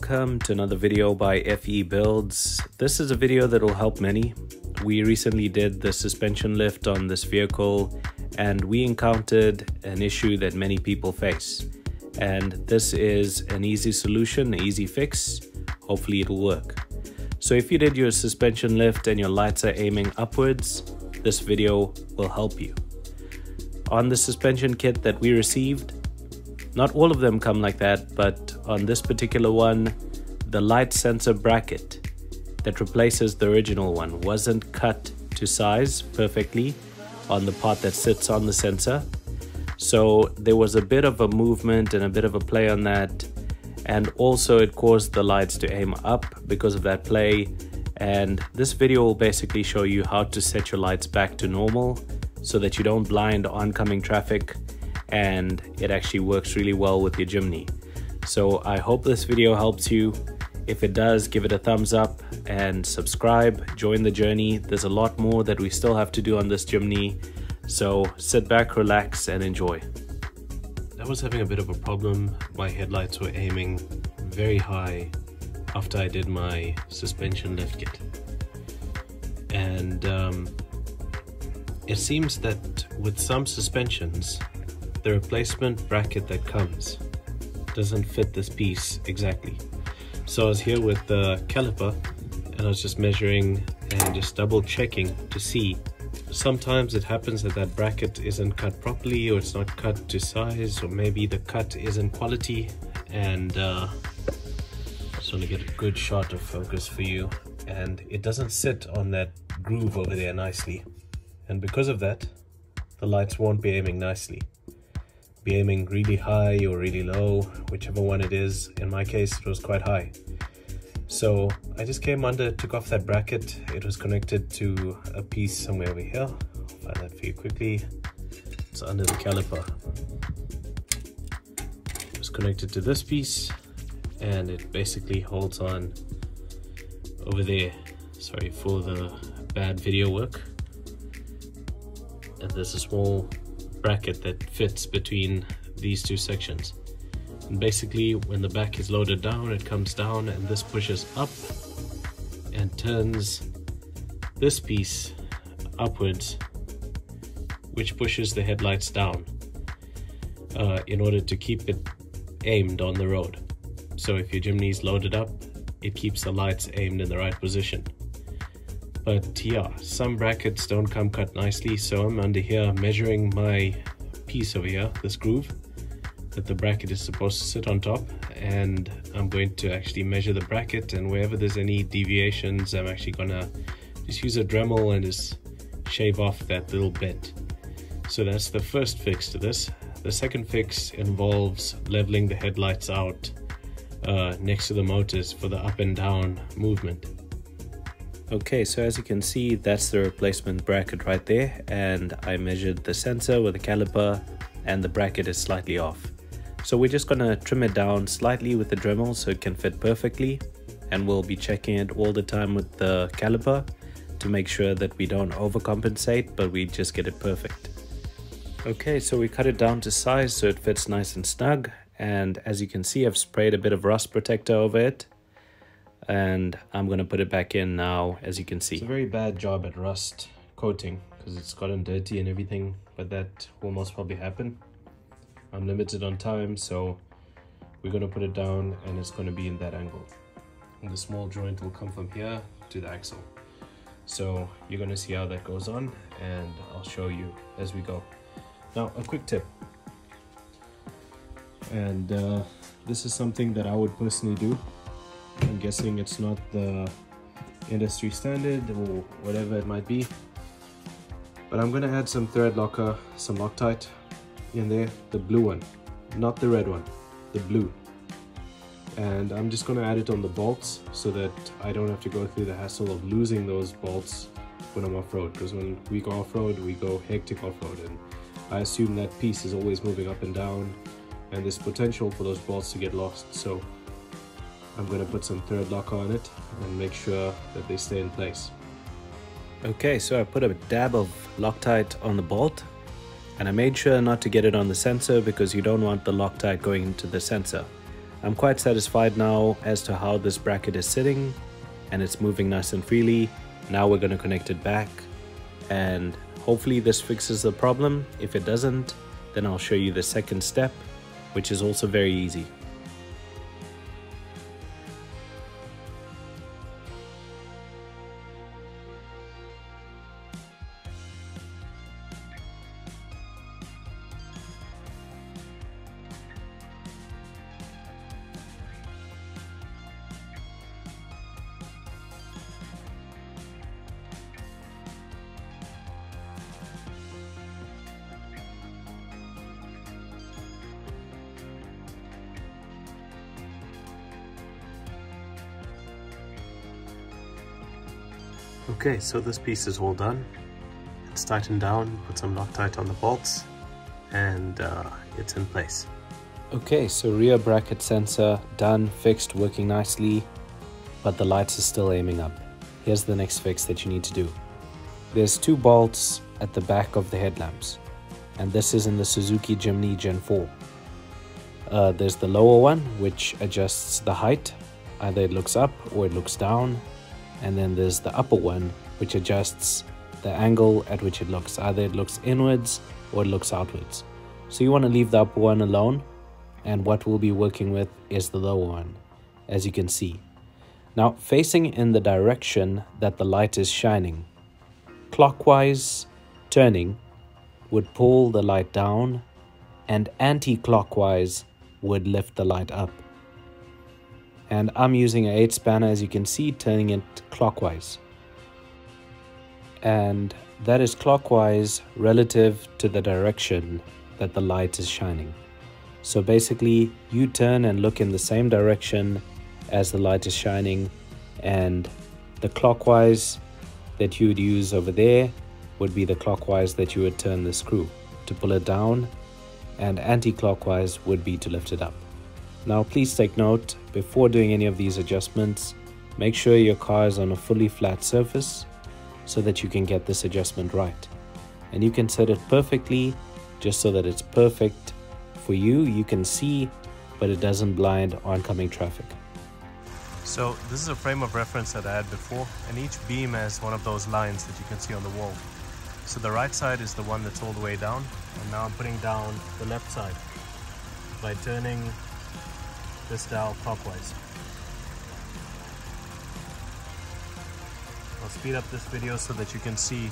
welcome to another video by FE Builds. This is a video that will help many. We recently did the suspension lift on this vehicle and we encountered an issue that many people face. And this is an easy solution, an easy fix. Hopefully it'll work. So if you did your suspension lift and your lights are aiming upwards, this video will help you. On the suspension kit that we received, not all of them come like that, but on this particular one, the light sensor bracket that replaces the original one wasn't cut to size perfectly on the part that sits on the sensor. So there was a bit of a movement and a bit of a play on that, and also it caused the lights to aim up because of that play. And this video will basically show you how to set your lights back to normal so that you don't blind oncoming traffic, and it actually works really well with your Jimny. So I hope this video helps you. If it does, give it a thumbs up and subscribe, join the journey. There's a lot more that we still have to do on this Jimny. So sit back, relax and enjoy. I was having a bit of a problem. My headlights were aiming very high after I did my suspension lift kit. And it seems that with some suspensions, the replacement bracket that comes doesn't fit this piece exactly. So I was here with the caliper and I was just measuring and just double checking to see. Sometimes it happens that that bracket isn't cut properly, or it's not cut to size, or maybe the cut isn't quality. And I just want to get a good shot of focus for you, and it doesn't sit on that groove over there nicely. And because of that, the lights won't be aiming nicely. Be aiming really high or really low, whichever one it is. In my case, it was quite high. So I just came under, took off that bracket. It was connected to a piece somewhere over here. I'll find that for you quickly. It's under the caliper. It was connected to this piece and it basically holds on over there. Sorry for the bad video work. And there's a small bracket that fits between these two sections, and basically when the back is loaded down, it comes down and this pushes up and turns this piece upwards, which pushes the headlights down in order to keep it aimed on the road. So if your Jimny is loaded up, it keeps the lights aimed in the right position. But yeah, some brackets don't come cut nicely, so I'm under here measuring my piece over here, this groove that the bracket is supposed to sit on top, and I'm going to actually measure the bracket, and wherever there's any deviations, I'm actually gonna just use a Dremel and just shave off that little bit. So that's the first fix to this. The second fix involves leveling the headlights out next to the motors for the up and down movement. Okay, so as you can see, that's the replacement bracket right there, and I measured the sensor with a caliper and the bracket is slightly off. So we're just gonna trim it down slightly with the Dremel so it can fit perfectly, and we'll be checking it all the time with the caliper to make sure that we don't overcompensate, but we just get it perfect. Okay, so we cut it down to size so it fits nice and snug, and as you can see, I've sprayed a bit of rust protector over it. And I'm going to put it back in now, as you can see. It's a very bad job at rust coating because it's gotten dirty and everything, but that will most probably happen. I'm limited on time, so we're going to put it down and it's going to be in that angle. And the small joint will come from here to the axle. So you're going to see how that goes on, and I'll show you as we go. Now, a quick tip. And this is something that I would personally do. I'm guessing it's not the industry standard or whatever it might be, but I'm gonna add some thread locker, some Loctite in there, the blue one, not the red one, the blue. And I'm just gonna add it on the bolts so that I don't have to go through the hassle of losing those bolts when I'm off-road, because when we go off-road, we go hectic off-road, and I assume that piece is always moving up and down, and there's potential for those bolts to get lost. So I'm going to put some thread locker on it and make sure that they stay in place. Okay, so I put a dab of Loctite on the bolt, and I made sure not to get it on the sensor because you don't want the Loctite going into the sensor. I'm quite satisfied now as to how this bracket is sitting, and it's moving nice and freely. Now we're going to connect it back, and hopefully this fixes the problem. If it doesn't, then I'll show you the second step, which is also very easy. Okay, so this piece is all done. It's tightened down, put some Loctite on the bolts, and it's in place. Okay, so rear bracket sensor done, fixed, working nicely, but the lights are still aiming up. Here's the next fix that you need to do. There's 2 bolts at the back of the headlamps, and this is in the Suzuki Jimny Gen 4. There's the lower one, which adjusts the height. Either it looks up or it looks down. And then there's the upper one, which adjusts the angle at which it looks. Either it looks inwards or it looks outwards. So you want to leave the upper one alone, and what we'll be working with is the lower one, as you can see. Now, facing in the direction that the light is shining, clockwise turning would pull the light down, and anti-clockwise would lift the light up. And I'm using an 8 spanner, as you can see, turning it clockwise. And that is clockwise relative to the direction that the light is shining. So basically, you turn and look in the same direction as the light is shining, and the clockwise that you would use over there would be the clockwise that you would turn the screw to pull it down, and anti-clockwise would be to lift it up. Now please take note, before doing any of these adjustments, make sure your car is on a fully flat surface so that you can get this adjustment right. And you can set it perfectly just so that it's perfect for you. You can see, but it doesn't blind oncoming traffic. So this is a frame of reference that I had before, and each beam has one of those lines that you can see on the wall. So the right side is the one that's all the way down, and now I'm putting down the left side by turning this dial clockwise. I'll speed up this video so that you can see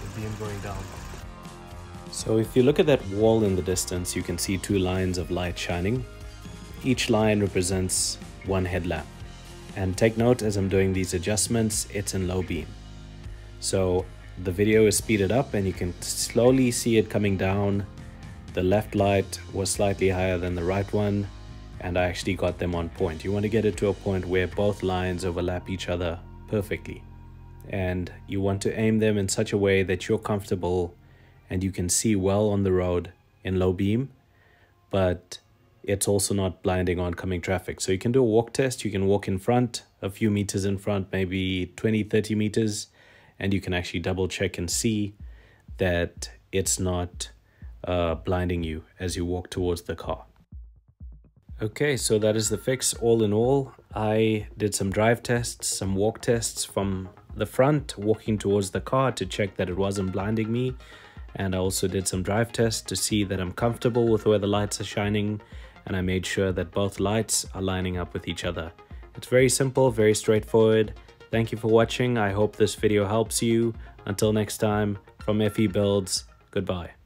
the beam going down. So if you look at that wall in the distance, you can see 2 lines of light shining. Each line represents 1 headlamp. And take note, as I'm doing these adjustments, it's in low beam. So the video is speeded up and you can slowly see it coming down. The left light was slightly higher than the right one, and I actually got them on point. You want to get it to a point where both lines overlap each other perfectly. And you want to aim them in such a way that you're comfortable and you can see well on the road in low beam, but it's also not blinding oncoming traffic. So you can do a walk test. You can walk in front, a few meters in front, maybe 20-30 meters, and you can actually double check and see that it's not blinding you as you walk towards the car. Okay, so that is the fix. All in all, I did some drive tests, some walk tests from the front, walking towards the car to check that it wasn't blinding me. And I also did some drive tests to see that I'm comfortable with where the lights are shining, and I made sure that both lights are lining up with each other. It's very simple, very straightforward. Thank you for watching. I hope this video helps you. Until next time, from FE Builds, goodbye.